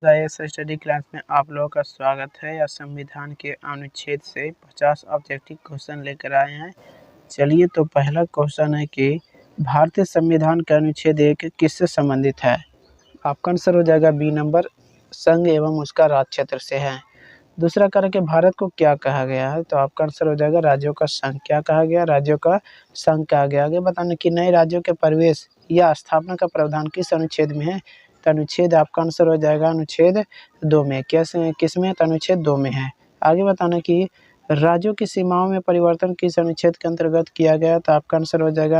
IAS study class में आप लोगों का स्वागत है। या संविधान के अनुच्छेद से 50 ऑब्जेक्टिव क्वेश्चन लेकर आए हैं। चलिए, तो पहला क्वेश्चन है कि भारतीय संविधान का अनुच्छेद 1 किससे संबंधित है। आपका आंसर हो जाएगा बी नंबर, संघ एवं उसका राज क्षेत्र से है। दूसरा कारण कि भारत को क्या कहा गया है, तो आपका आंसर हो जाएगा राज्यों का संघ। क्या कहा गया? राज्यों का संघ कहा गया। आगे बताने कि नए राज्यों के प्रवेश या स्थापना का प्रावधान किस अनुच्छेद में है, तो अनुच्छेद आपका आंसर हो जाएगा अनुच्छेद 2 में। किसमें? तो अनुच्छेद 2 में है। आगे बताना कि राज्यों की सीमाओं में परिवर्तन किस अनुच्छेद के अंतर्गत किया गया, तो आपका आंसर हो जाएगा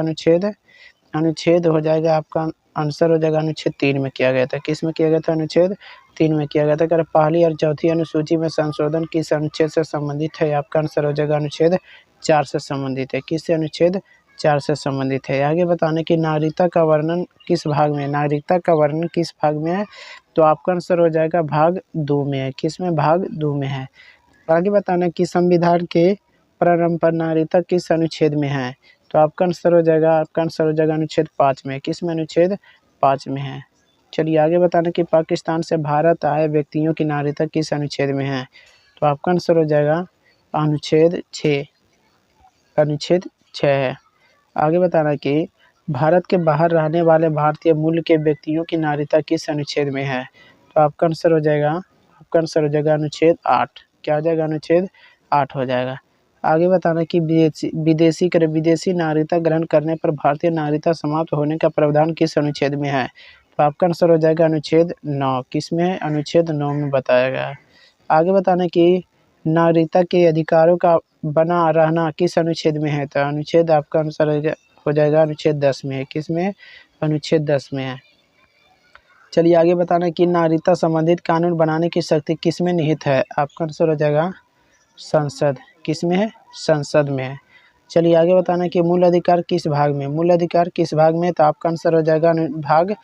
अनुच्छेद हो जाएगा आपका आंसर हो जाएगा अनुच्छेद 3 में किया गया था। किस में किया गया था? अनुच्छेद 3 में किया गया था। अगर पहली और चौथी अनुसूची में संशोधन किस अनुच्छेद से संबंधित है, आपका आंसर हो जाएगा अनुच्छेद 4 से संबंधित है। किससे? अनुच्छेद 4 से संबंधित है। आगे बताने की नागरिकता का वर्णन किस भाग में, नागरिकता का वर्णन किस भाग में है, तो आपका आंसर हो जाएगा भाग 2 में है। किस में? भाग 2 में है। आगे बताना कि संविधान के प्रारंभ पर नागरिकता किस अनुच्छेद में है, तो आपका आंसर हो जाएगा अनुच्छेद 5 में। किस में? अनुच्छेद 5 में है। चलिए आगे बताना कि पाकिस्तान से भारत आए व्यक्तियों की नागरिकता किस अनुच्छेद में है, तो आपका आंसर हो जाएगा अनुच्छेद 6 है। आगे बताना कि भारत के बाहर रहने वाले भारतीय मूल के व्यक्तियों की नागरिकता किस अनुच्छेद में है, तो आपका आंसर हो जाएगा अनुच्छेद 8। क्या हो जाएगा? अनुच्छेद 8 हो जाएगा। आगे बताना कि विदेशी नागरिकता ग्रहण करने पर भारतीय नागरिकता समाप्त होने का प्रावधान किस अनुच्छेद में है, तो आपका आंसर हो जाएगा अनुच्छेद 9। किस में है? अनुच्छेद 9 में बताया गया है। आगे बताना कि नागरिकता के अधिकारों का बना रहना किस अनुच्छेद में है, तो अनुच्छेद आपका आंसर हो जाएगा अनुच्छेद 10 में है। किस में? अनुच्छेद 10 में है। चलिए आगे बताना कि नागरिकता संबंधित कानून बनाने की शक्ति किस में निहित है, आपका आंसर हो जाएगा संसद। किस में है? संसद में है। चलिए आगे बताना कि मूल अधिकार किस भाग में, मूल अधिकार किस भाग में, तो आपका आंसर हो जाएगा भाग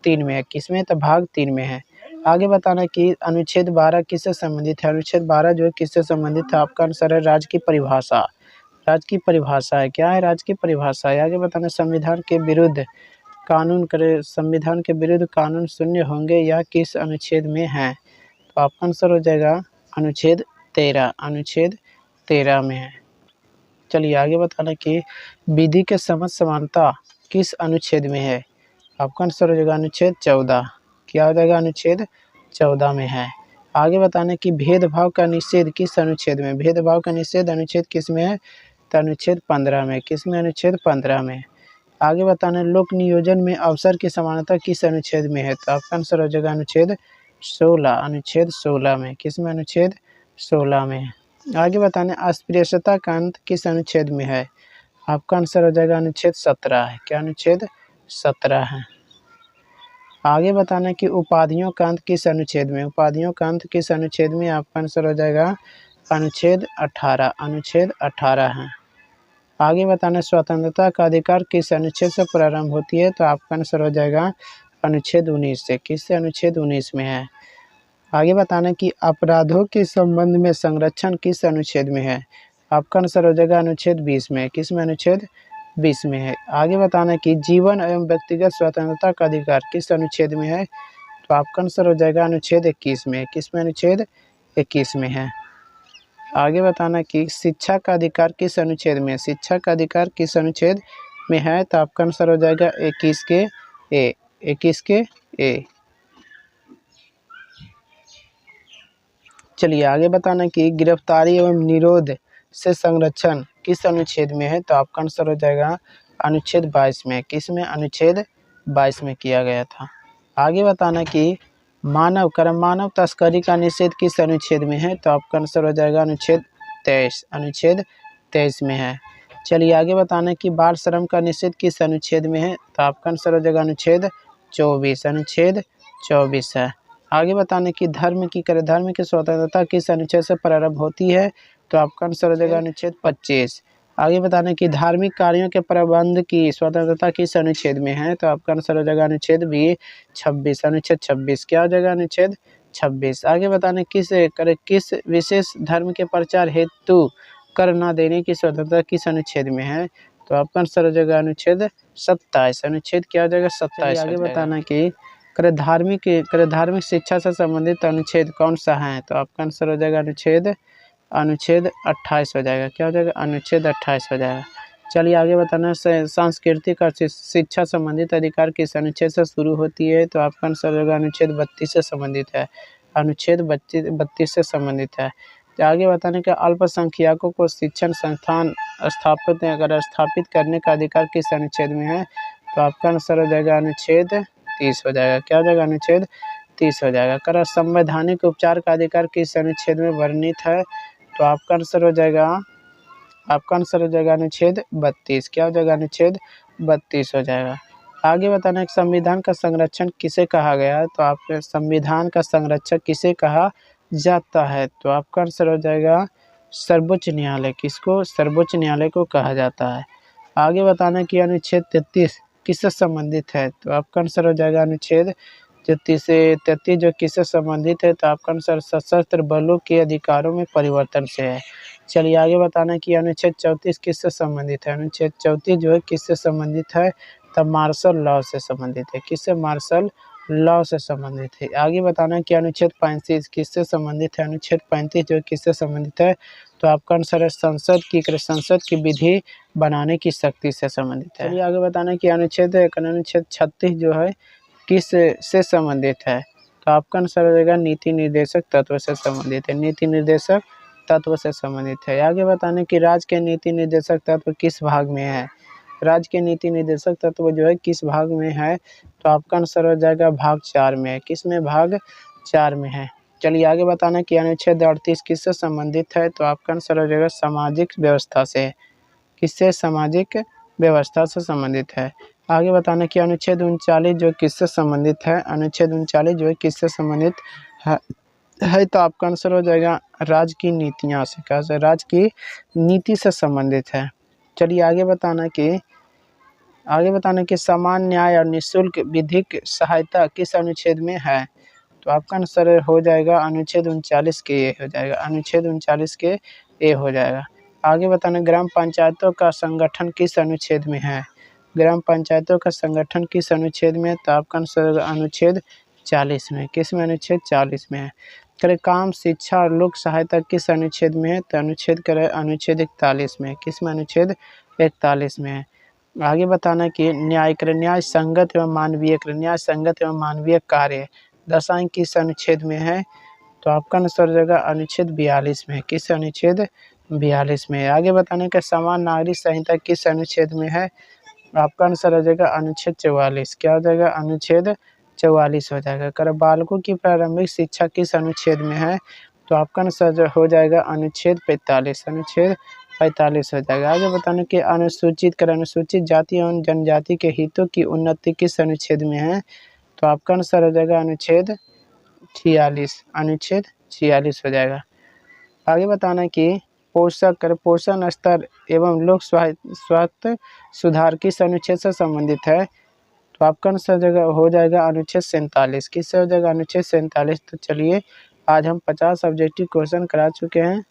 3 में है। किस में? तो भाग 3 में है। आगे बताना कि अनुच्छेद 12 किससे संबंधित है, अनुच्छेद 12 जो है किससे संबंधित है, आपका आंसर है राज्य की परिभाषा। राज्य की परिभाषा है। क्या है? राज्य की परिभाषा है। आगे बताना संविधान के विरुद्ध कानून शून्य होंगे या किस अनुच्छेद में है, तो आपका आंसर हो जाएगा अनुच्छेद 13 में है। चलिए आगे बताना कि विधि के समझ समानता किस अनुच्छेद में है, आपका आंसर हो जाएगा अनुच्छेद 14। क्या हो जाएगा? अनुच्छेद 14 में है। आगे बताना कि भेदभाव का निषेध किस अनुच्छेद में, भेदभाव का निषेध अनुच्छेद किस में है, तो अनुच्छेद 15 में। किस में? अनुच्छेद 15 में। आगे बताना लोक नियोजन में अवसर की समानता किस अनुच्छेद में है, तो आपका आंसर हो जाएगा अनुच्छेद 16 में। किस में? अनुच्छेद 16 में। आगे बताना अस्पृश्यता का अंत किस अनुच्छेद में है, आपका आंसर हो जाएगा अनुच्छेद 17 है। क्या? अनुच्छेद 17 है। आगे बताना कि उपाधियों का अंत किस अनुच्छेद में, उपाधियों का अंत किस अनुच्छेद में, आपका आंसर हो जाएगा अनुच्छेद 18 है। आगे बताना स्वतंत्रता का अधिकार किस अनुच्छेद से प्रारंभ होती है, तो आपका आंसर हो जाएगा अनुच्छेद 19 से। किससे? अनुच्छेद 19 में है। आगे बताना कि अपराधों के संबंध में संरक्षण किस अनुच्छेद में है, आपका आंसर हो जाएगा अनुच्छेद 20 में। किस में? अनुच्छेद 20 में है। आगे बताना कि जीवन एवं व्यक्तिगत स्वतंत्रता का अधिकार किस अनुच्छेद में है, तो आपका आंसर हो जाएगा अनुच्छेद 21 में। किस में? अनुच्छेद 21 में है। आगे बताना कि शिक्षा का अधिकार किस अनुच्छेद में, शिक्षा का अधिकार किस अनुच्छेद में है, तो आपका आंसर हो जाएगा 21 के ए। चलिए आगे बताना कि गिरफ्तारी एवं निरोध से संरक्षण किस अनुच्छेद में है, तो आपका आंसर हो जाएगा अनुच्छेद 22 में। किस में? अनुच्छेद 22 में किया गया था। आगे बताना कि मानव तस्करी का निषेध किस अनुच्छेद में है, तो आपका आंसर हो जाएगा अनुच्छेद 23 में है। चलिए आगे बताना कि बाल श्रम का निषेध किस अनुच्छेद में है, तो आपका आंसर हो जाएगा अनुच्छेद 24 है। आगे बताने कि धर्म की स्वतंत्रता किस अनुच्छेद से प्रारंभ होती है, तो आपका आंसर हो जाएगा अनुच्छेद 25। आगे बताने कि धार्मिक कार्यों के प्रबंध की स्वतंत्रता किस अनुच्छेद में है, तो आपका आंसर हो जाएगा अनुच्छेद 26। क्या हो जाएगा? अनुच्छेद 26। आगे बताने किस विशेष धर्म के प्रचार हेतु कर न देने की स्वतंत्रता किस अनुच्छेद में है, तो आपका आंसर हो जाएगा अनुच्छेद 27। अनुच्छेद क्या हो जाएगा? 27। आगे बताना कि धार्मिक शिक्षा से संबंधित अनुच्छेद कौन सा है? तो आपका आंसर हो जाएगा अनुच्छेद 28 हो जाएगा। क्या हो जाएगा? अनुच्छेद 28 हो जाएगा। चलिए आगे बताना है, सांस्कृतिक और शिक्षा संबंधित अधिकार किस अनुच्छेद से शुरू होती है? तो आपका आंसर होगा अनुच्छेद 32 से संबंधित है। अनुच्छेद 32 से संबंधित है। तो आगे बताने का अल्पसंख्यकों को शिक्षण संस्थान स्थापित करने का अधिकार किस अनुच्छेद में है? तो आपका आंसर हो जाएगा अनुच्छेद 30 हो जाएगा। क्या हो जाएगा? अनुच्छेद 30 हो जाएगा। कर संवैधानिक उपचार का अधिकार किस अनुच्छेद में वर्णित है? तो आपका आंसर हो जाएगा अनुच्छेद 32। क्या हो जाएगा? अनुच्छेद 32 हो जाएगा। आगे बताना है संविधान का संरक्षण किसे कहा गया है? तो आपके संविधान का संरक्षक किसे कहा जाता है? तो आपका आंसर हो जाएगा सर्वोच्च न्यायालय। किसको? सर्वोच्च न्यायालय को कहा जाता है। आगे बताना कि अनुच्छेद 33 किससे संबंधित है? तो आपका आंसर हो जाएगा अनुच्छेद 33 जो किससे संबंधित है? तो आपका आंसर सशस्त्र बलों के अधिकारों में परिवर्तन से है। चलिए आगे बताना कि अनुच्छेद 34 किससे संबंधित है? अनुच्छेद 34 जो है किससे संबंधित है? तब मार्शल लॉ से संबंधित है। किससे? मार्शल लॉ से संबंधित है। आगे बताना कि अनुच्छेद 35 किससे संबंधित है? अनुच्छेद 35 जो किससे संबंधित है? तो आपका आंसर है संसद की विधि बनाने की शक्ति से संबंधित है। चलिए आगे बताना कि अनुच्छेद 36 जो है किस से संबंधित है? तो आपका आंसर हो जाएगा नीति निर्देशक तत्व से संबंधित है। नीति निर्देशक तत्व से संबंधित है। आगे बताने कि राज्य के नीति निर्देशक तत्व किस भाग में है? राज्य के नीति निर्देशक तत्व जो है किस भाग में है? तो आपका आंसर हो जाएगा भाग 4 में। किस में? भाग 4 में है। चलिए आगे बताना कि अनुच्छेद 38 किससे संबंधित है? तो आपका आंसर हो जाएगा सामाजिक व्यवस्था से। किससे? सामाजिक व्यवस्था से संबंधित है। आगे बताना कि अनुच्छेद 39 जो किससे संबंधित है? अनुच्छेद 39 जो है किससे संबंधित है? तो आपका आंसर हो जाएगा राज्य की नीतियाँ से। क्या से? राज्य की नीति से संबंधित है। चलिए आगे बताना कि समान न्याय और निःशुल्क विधिक सहायता किस अनुच्छेद में है? तो आपका आंसर हो जाएगा अनुच्छेद 39 के ए हो जाएगा। अनुच्छेद 39 के ए हो जाएगा। आगे बताना ग्राम पंचायतों का संगठन किस अनुच्छेद में है? ग्राम पंचायतों का संगठन किस अनुच्छेद में है? तो आपका आंसर अनुच्छेद 40 में। किस में? अनुच्छेद 40 में है। करे काम, शिक्षा और लोक सहायता किस अनुच्छेद में है? तो अनुच्छेद 41 में। किस में? अनुच्छेद 41 में है। आगे बताना कि न्याय संगत एवं मानवीय कार्य दर्शाएं किस अनुच्छेद में है? तो आपका आंसर हो जाएगा अनुच्छेद 42 में। किस? अनुच्छेद 42 में है। आगे बताने का समान नागरिक संहिता किस अनुच्छेद में है? आपका आंसर हो जाएगा अनुच्छेद 44। क्या हो जाएगा? अनुच्छेद 44 हो जाएगा। कर बालकों की प्रारंभिक शिक्षा किस अनुच्छेद में है? तो आपका आंसर हो जाएगा अनुच्छेद 45। अनुच्छेद 45 हो जाएगा। आगे बताने कि अनुसूचित जाति एवं जनजाति के हितों की उन्नति किस अनुच्छेद में है? तो आपका आंसर हो जाएगा अनुच्छेद 46। अनुच्छेद 46 हो जाएगा। आगे बताना कि पोषण स्तर एवं लोक स्वास्थ्य सुधार किस अनुच्छेद से संबंधित है? तो आपका आंसर हो जाएगा अनुच्छेद 47। किससे हो जाएगा? अनुच्छेद 47। तो चलिए आज हम 50 ऑब्जेक्टिव क्वेश्चन करा चुके हैं।